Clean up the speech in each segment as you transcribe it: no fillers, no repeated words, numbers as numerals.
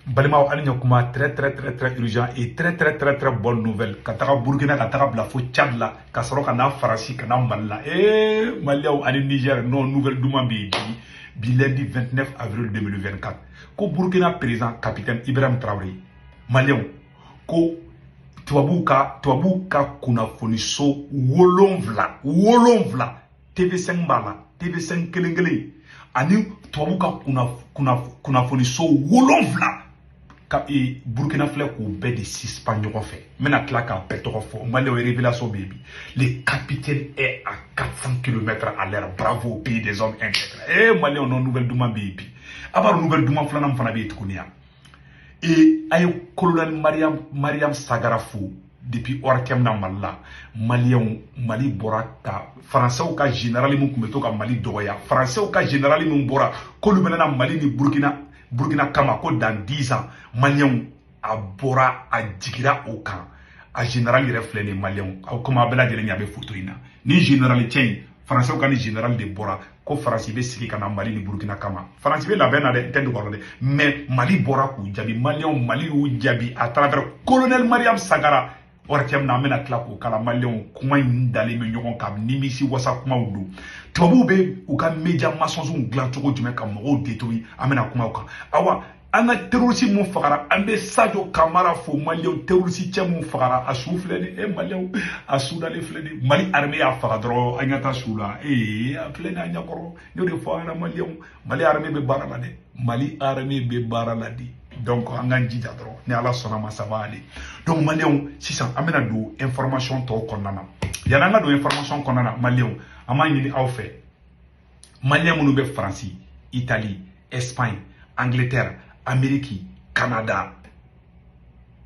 Balima Aligna très urgent et très bonne nouvelle. Katara Burkina, Katara Blafo, Tchad là, Kasoro Kana Farasi, Kana Malla. Malia Ali Niger, non nouvelle Doumambi, lundi 29 avril 2024. Ko Burkina président capitaine Ibrahim Traoré. Malion, ko Tuabuka kuna foniso wolonvla TV5 bala TV5 kelengele ani Tuabuka kuna foniso wolonvla ka Burkina fleur ko be de 6 ɲɔgɔn fɛ mena tila ka bɛɛ tɔgɔ fɔ Mali révélation baby le capitaine est à 400 km à l'heure bravo au pays des hommes intègres Mali non nouvelle duma baby abaru nouvelle duma flanam fana be tukunia aye colonel Mariam Sagarafou depuis Orkem na Malla Mali bora ka français ka général mun kumeto ka Mali doya français ka général mun bora ko lu na Mali ni Burkina kama ko dans 10 ans Maliens a bora a jigira au camp a général reflet les Maliens comme abela de nya be photo ina ni général tien français ka ni général de bora ko français be sigi kana Mali ni Burkina kama français be la bena de tendo gorode mais Mali bora ku jabi Maliens Mali ou jabi à travers colonel Mariam Sagara Orkem na mena tla ko kala Maliens kuma ndale me nyogon kam nimisi wasa kuma wudu tubabu be u ka media maçons glan cogo jume kam mo détruit amena kuma ko awa anga terroriste mun fagara ambe Sadio Camara fo Maliens terroriste tche mun fagara a souffle ni Maliens a soudale fleni Mali armée a fagadro anyata soula a fleni anya koro no de fo ana Mali armée be barala de Mali armée be barala di donc anga jija dro ni ala sona ma savali donc Maliens 600 amena do information to konana yana nga do information konana Maliens amani aw fait Maliens munu be France Italie Espagne Angleterre Amérique Canada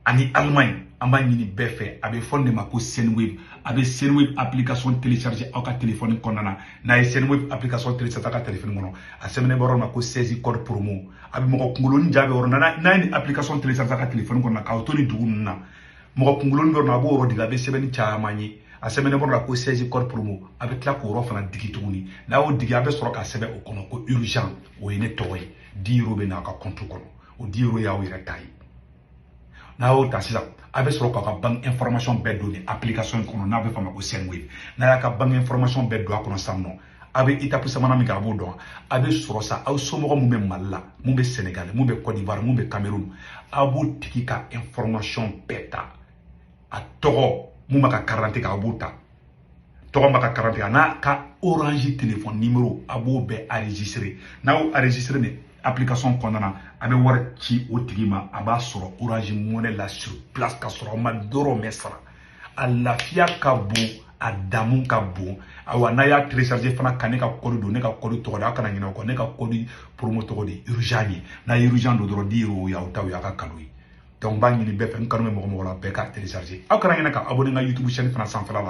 ani Allemagne amani be fait abe fonde mako Senweb abe Senweb application télécharger au ka téléphone konana na Senweb application télécharger ka téléphone mono a semene boron mako 16 code promo abe moko kunguloni jabe orona na ni application télécharger ka téléphone konana ka autoni dugunna moko kunguloni dorna bo ro diga be sebeni chamani a semene boron mako 16 code promo abe tla ko ro fana digituni na o diga be soro ka sebe o kono ko urgent o ene toy diro be na ka compte kono o diro ya o ire tai na o ta sisa abe soro ka bank information be donné application kono na be fama ko Senweb na ya ka bank information be do kono samno abe itapu samana mi ka bo do abe soro sa aw somo mu be Malla mu be Sénégal mu be Côte d'Ivoire mu be Cameroun abo tiki ka information beta a togo mu maka 40 ka abuta togo maka 40 ka na ka Orange téléphone numéro abo be enregistrer na o enregistrer ne application kondana abe war ci o tigima aba soro Orange Money la sur place ka soro ma doro mesra alafia ka bo adamu ka bo awana ya télécharger fana kané ka code do ne ka code to da kana ngina ko ne ka code promo to de urgent na urgent do dro diro ya utaw ya ka kalui donc bangi ni be fen kanu mo la be ka télécharger akana ngina ka abonné nga YouTube chaîne fana sans fala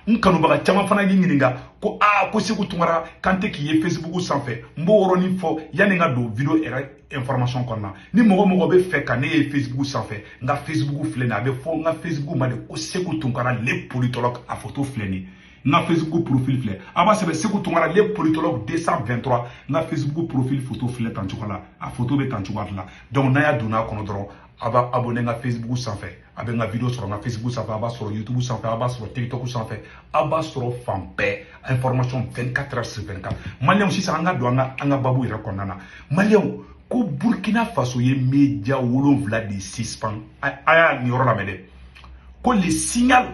la kanu baga chama fana nginga ko ko siku tungara kante ki ye Facebook sans fait mbo woro ni fo yani nga do vidéo era information konna ni mo be fe kané Facebook sans fait nga Facebook flena be fo nga Facebook ma de ko siku tungara les politologues a photo fleni na Facebook profil flé aba sebe siku tungara les politologues 223 na Facebook profil photo flé tanchukala a photo be tanchukala donc na ya duna kono dron aba abonné nga Facebook sans fait abe nga vidéo sur nga Facebook sans fait aba sur YouTube sans fait aba sur TikTok sans fait aba sur fanpage information 24 heures sur 24 Maliens aussi ça nga do nga babu ira konana Maliens ko Burkina Faso ye media wolonvla de 6 pan aya ni oro la mede ko le signal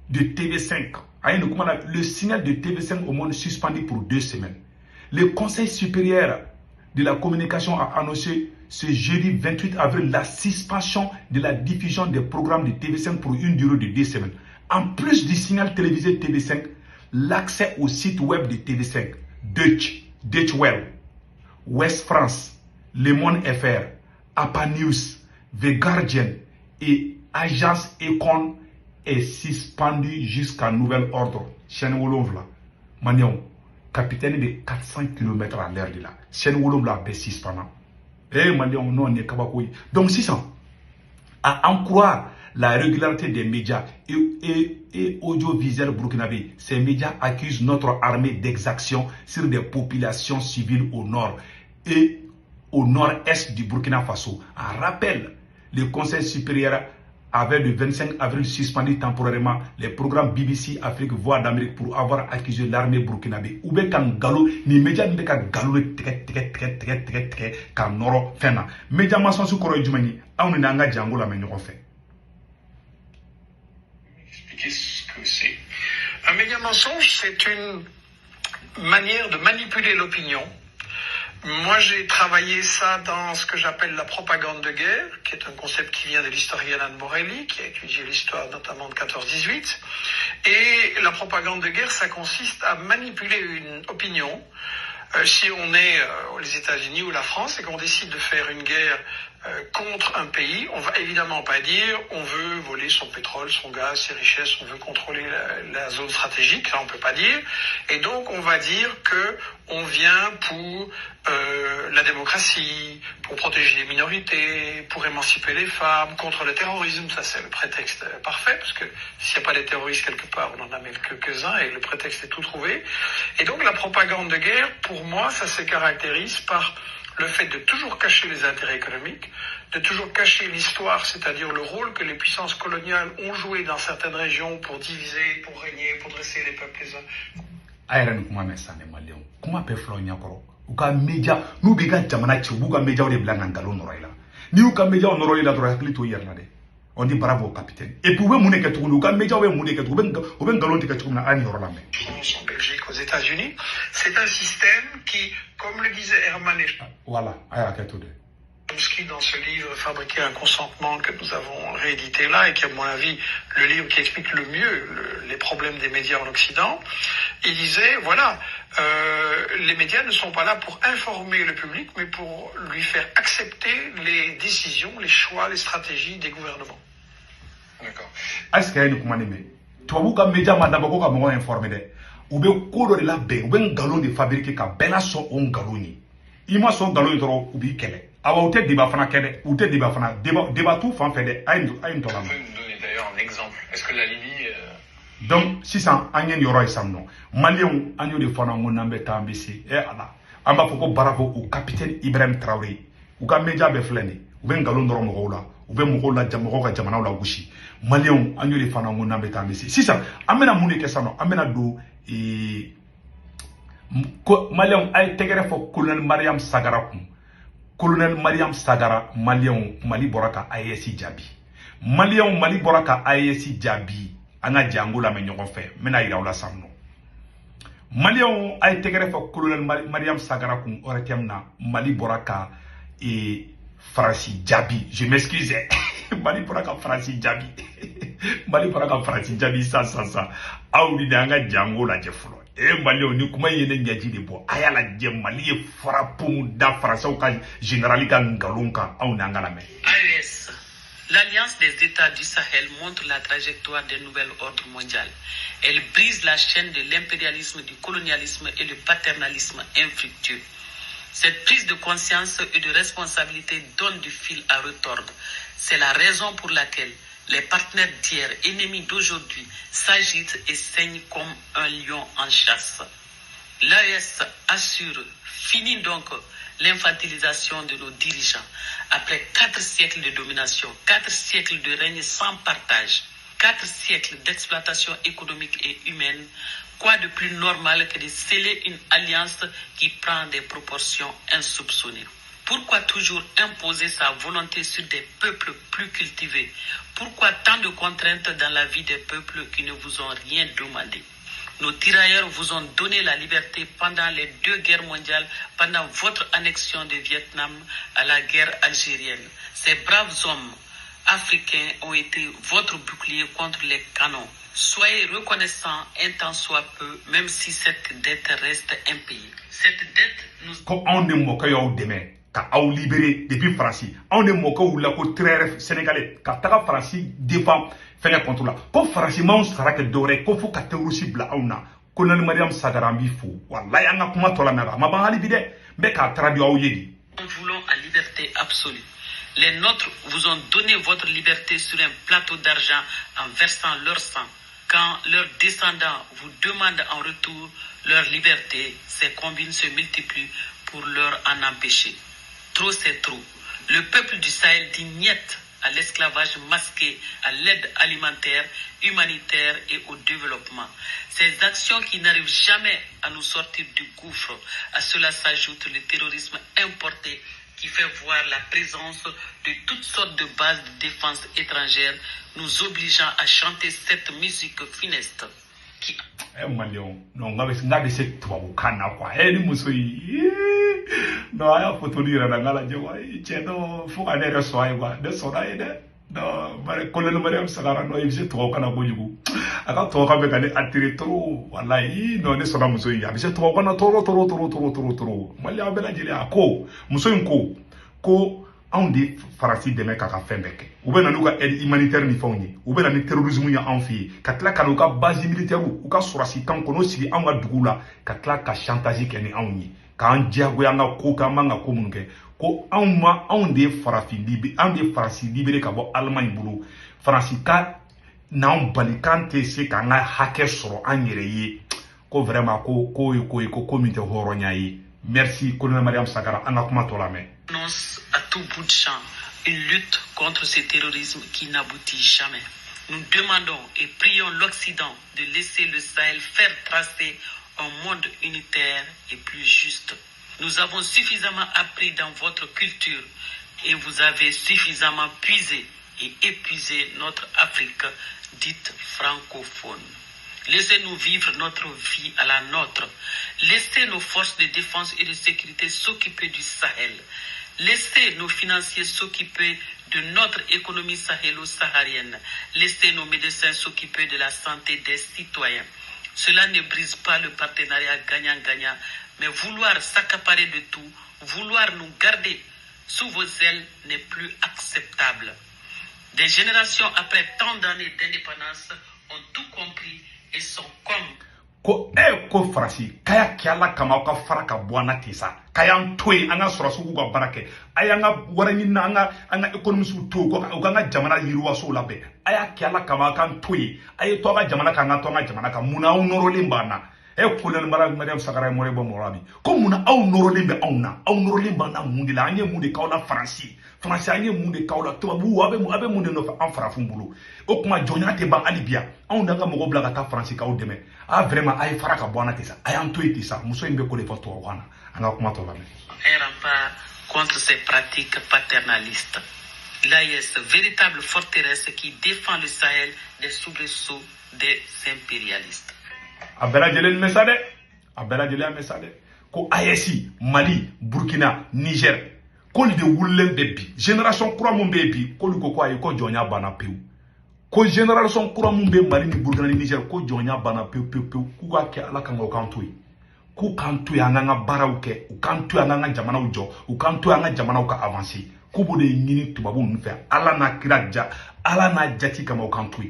de TV5 aya ni kuma le signal de TV5 au monde suspendu pour 2 semaines. Le Conseil supérieur de la communication a annoncé ce jeudi 28 avril la suspension de la diffusion des programmes de TV5 pour une durée de 2 semaines. En plus du signal télévisé TV5, l'accès au site web de TV5, Deutsche Welle, West France, Le Monde FR, APA News, The Guardian et Agence Econ est suspendu jusqu'à nouvel ordre. Chaîne Wolonvla, Manion, capitaine de 400 km à l'heure de là. Chaîne Wolonvla, est suspendu. Manion, non, n'est pas. Donc, 600. À en croire la régularité des médias et audiovisuels burkinabés, ces médias accusent notre armée d'exaction sur des populations civiles au nord et au nord-est du Burkina Faso. En rappel, le Conseil supérieur avait le 25 avril suspendu temporairement les programmes BBC Afrique Voix d'Amérique pour avoir accusé l'armée burkinabé. Ou bien quand Galo, ni médias ne ka Galo quand Noro Fena. Médias maçons sur Koro Djumani, on n'a pas Django la meilleure fait. Expliquer ce que c'est. Un média mensonge, c'est une manière de manipuler l'opinion. Moi, j'ai travaillé ça dans ce que j'appelle la propagande de guerre, qui est un concept qui vient de l'historienne Anne Morelli, qui a étudié l'histoire notamment de 14-18. Et la propagande de guerre, ça consiste à manipuler une opinion. Si on est aux États-Unis ou la France et qu'on décide de faire une guerre contre un pays, on va évidemment pas dire on veut voler son pétrole, son gaz, ses richesses, on veut contrôler la zone stratégique, ça on peut pas dire. Et donc on va dire que on vient pour la démocratie, pour protéger les minorités, pour émanciper les femmes, contre le terrorisme. Ça c'est le prétexte parfait, parce que s'il n'y a pas de terroristes quelque part, on en a même quelques-uns et le prétexte est tout trouvé. Et donc la propagande de guerre, pour moi, ça se caractérise par le fait de toujours cacher les intérêts économiques, de toujours cacher l'histoire, c'est-à-dire le rôle que les puissances coloniales ont joué dans certaines régions pour diviser, pour régner, pour dresser les peuples les uns. Ayran kuma me sane malion kuma pe flo nyakoro uka media nu biga jamana ci buka media de blanga ngalo noroila ni uka media noroila dro hakli to yerna de on dit bravo capitaine et pouvez mon que tu uka media we mon que tu ben galon te que tu na ani yorla me en Belgique, aux États-Unis, c'est un système qui, comme le disait Herman voilà ayra que tout de Chomsky dans ce livre Fabriquer un consentement que nous avons réédité là et qui est à mon avis le livre qui explique le mieux les problèmes des médias en Occident, il disait voilà, les médias ne sont pas là pour informer le public mais pour lui faire accepter les décisions, les choix, les stratégies des gouvernements. D'accord. Est-ce qu'il y a une commande tu vas que média ma d'abord ko mo informer de ou be ko do la be ou ben galon de fabriquer ka bela so on galoni ima so galon dro ou bi kele awa ou te débat fana kele ou te débat fana débat tout fan fait de ayin to la. Vous pouvez nous donner d'ailleurs un exemple. Est-ce que la Libye donc si ça anyen yoro isamno malien anyo de fana ngonambe tambisi e ala amba foko bravo au capitaine Ibrahim Traoré ou ka média be fleni ou ben galon dro mo la ou ben mo la jamo ka jamana la gushi malien anyo de fana ngonambe tambisi si ça amena muni ke sano amena do malien ay tegere fo colonel Mariam Sagara kum colonel Mariam Sagara malien Mali boraka AES jabi malien Mali boraka AES jabi anga jango la me ñogo fe mena ira wala samno malien ay tegere fo colonel Mariam Sagara kum oretemna Mali boraka Franci jabi je m'excuse Mali boraka Franci jabi Mali boraka Franci jabi ça awdi danga jango la jefulo malien ni kuma yene nyaji de bo ayala je Mali frappum da français ka général ka ngalonka aw nangala me AES. L'Alliance des États du Sahel montre la trajectoire d'un nouvel ordre mondial. Elle brise la chaîne de l'impérialisme, du colonialisme et du paternalisme infructueux. Cette prise de conscience et de responsabilité donne du fil à retordre. C'est la raison pour laquelle les partenaires d'hier, ennemis d'aujourd'hui, s'agitent et saignent comme un lion en chasse. L'AES assure, finit donc l'infantilisation de nos dirigeants. Après 4 siècles de domination, 4 siècles de règne sans partage, 4 siècles d'exploitation économique et humaine, quoi de plus normal que de sceller une alliance qui prend des proportions insoupçonnées? Pourquoi toujours imposer sa volonté sur des peuples plus cultivés? Pourquoi tant de contraintes dans la vie des peuples qui ne vous ont rien demandé? Nos tirailleurs vous ont donné la liberté pendant les 2 guerres mondiales, pendant votre annexion du Vietnam à la guerre algérienne. Ces braves hommes africains ont été votre bouclier contre les canons. Soyez reconnaissants un tant soit peu, même si cette dette reste impayée. Cette dette nous... Quand on est moqué au demain, quand on libéré depuis France, on est moqué ou la côte très sénégalais, quand la France défend faire contre là. Quand France man sera que doré, qu'on faut qu'à aussi bla auna, colonel Mariam Sagara fou. Wallahi anga kuma tola mega, ma ban halibide, mais qu'à traduire au yedi. Nous voulons à liberté absolue. Les nôtres vous ont donné votre liberté sur un plateau d'argent en versant leur sang. Quand leurs descendants vous demandent en retour leur liberté, ces combines se multiplient pour leur en empêcher. Trop c'est trop. Le peuple du Sahel dit niet à l'esclavage masqué, à l'aide alimentaire, humanitaire et au développement. Ces actions qui n'arrivent jamais à nous sortir du gouffre, à cela s'ajoute le terrorisme importé qui fait voir la présence de toutes sortes de bases de défense étrangères, nous obligeant à chanter cette musique funeste. Qui... Malion, non, nga c'est toi au Kana quoi. Ni musoi. No aya photo lira na ngala jewa. Chedo fuka ne reso ai wa. De so dai de. No, bare kolelo Mariam Sagara no ibse to kana bojugu. Aka to ka be kane atire trop. Wallahi no ne so na musoi ya. Bise to kana toro. Mali abela jeli ako. Musoi ko on dit farasi deme kaka fembeke. Ou bien nous aide humanitaire ni fawni. Ou bien ni terrorisme ya enfi. Katla kanuka base militaire ou ka surasi kan kono sigi an ga dugula. Katla ka chantage keni anni. Ka an diago ya nga ko ka manga ko munke. Ko on de farafi libi, on de farasi libéré ka bo Allemagne bulu. Farasi ka na on balikante se ka nga hake soro an yere yi. Ko vraiment ko communauté horonya yi. Merci colonel Mariam Sagara an kuma to la mais. Annonce à tout bout de champ une lutte contre ce terrorisme qui n'aboutit jamais. Nous demandons et prions l'Occident de laisser le Sahel faire tracer un monde unitaire et plus juste. Nous avons suffisamment appris dans votre culture et vous avez suffisamment puisé et épuisé notre Afrique dite francophone. Laissez-nous vivre notre vie à la nôtre. Laissez nos forces de défense et de sécurité s'occuper du Sahel. Laissez nos financiers s'occuper de notre économie sahélo-saharienne. Laissez nos médecins s'occuper de la santé des citoyens. Cela ne brise pas le partenariat gagnant-gagnant, mais vouloir s'accaparer de tout, vouloir nous garder sous vos ailes n'est plus acceptable. Des générations après tant d'années d'indépendance ont tout compris et sont comme ko farasi kaya kyala kama ka faraka bwana tisa kaya ntwe anga surasu ku ga barake aya nga warani na anga economy su to ko nga jamana yiruwa so labe aya kyala kama ka ntwe aya to ga jamana ka nga to ga jamana ka muna unoro limbana kolon Mariam Sagara more bo morabi ko muna au noro limbe au noro limbana mundila anye munde kaula farasi anye munde kaula to bu abe munde no fa en farafun bulu o kuma jonya te ba alibia on danga mo gobla ka ta farasi ka o deme vraiment ay faraka bona tisa ay antoy tisa muso imbe ko le foto wana anga kuma to la un rempart contre ces pratiques paternalistes. L'AES, véritable forteresse qui défend le Sahel des soubresauts des impérialistes. Abela jele messade ko AES Mali Burkina Niger ko de wulen bebi génération kura mon bebi ko luko ko ay ko jonya bana peu ko génération kura mun be Mali ni Burkina ni Niger ko jonya bana peu ku ga ke ala kan ku kantu ya nga barawke u kantu ya nga jamana ujo u kantu ya nga jamana ka avancer ku bo de nyini tubabu nfe ala na kiraja ala na jati kama u kantu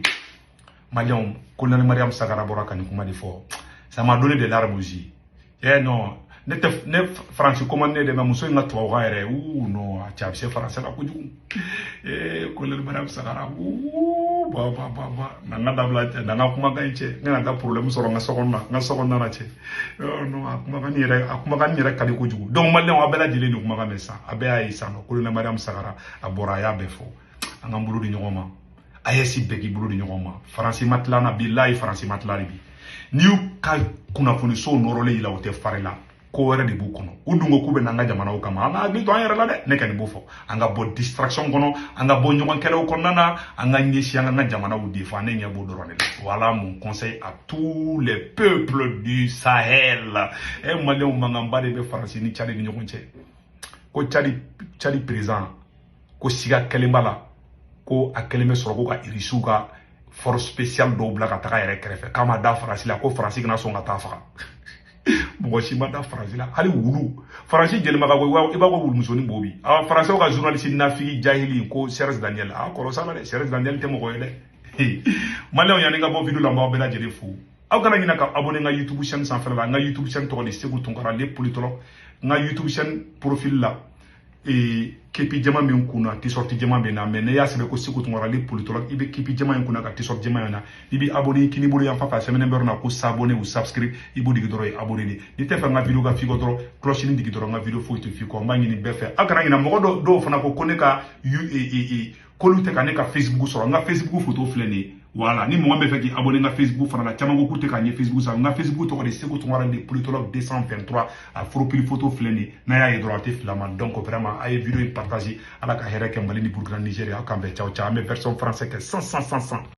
Malion colonel Mariam Sagara boraka ni kuma di fo ça m'a donné de larmes aux yeux non ne français commandé de ma muso nga to wa ere no a chabse français la kuju colonel Mariam Sagara ba nanga dabla nanga kuma ganche nanga problème soro nga sokonna na che no akuma kan yere kadi kuju donc Malion abela jile ni kuma kan ça abe ay ça no colonel Mariam Sagara abora ya befo anga mbulu di nyoma ayesi beki bulu di nyoma français matlana billahi français matlari bi niu ka kuna funi so norole ila wote farela ko wera di bukono udungo kube nanga jamana ukama anga agli to ayera la de ne kan bofo anga bo distraction kono anga bo nyoma kele ko nana anga nyeshi anga jamana u defa ne nya bo dorone voilà mon conseil à tous les peuples du Sahel e male o mangamba de be français ni chali ni nyokonche ko chali président ko siga kelembala ko akeleme soro ko ka irisuka force spéciale do bla ka ta yere krefe kama da France la ko France na so ngata fa mo shi ma da France la hali wulu France jeli maka ko iba ko wulu musoni bobi a France ko journaliste nafiki jahili ko Serge Daniel a ko sala de Serge Daniel te mo ko yele malon ya nga bo vidéo la mo bela jeli fu aw kana ngina ka abonné nga YouTube chaîne sans faire la nga YouTube chaîne to de Segou Tunkara les politologues nga YouTube chaîne profil la kepi jama min kuna t-shirt jama be na mais ne ya sebe ko siku tungara le politologue ibe kepi jama min kuna ka t-shirt jama na ibi abonné kini bolo yan fafa semaine berna ko s'abonner ou subscribe ibo digi doro abonné ni te fa nga video ga figo doro cloche ni digi doro nga video fo fi ko ma ngini be fe akara ngina mo do fana ko koneka kolu te ka ne ka Facebook soro nga Facebook photo fleni voilà ni mo be fe ki abonné nga Facebook fana la chama ko kurte ka ni Facebook sa nga Facebook to ko de siku tungara le politologue 223 a profil photo fleni na ya droite flama donc vraiment ay vidéo partager ala ka here ke Mali ni Burkina Nigeria ka be ciao ciao mais version français que 100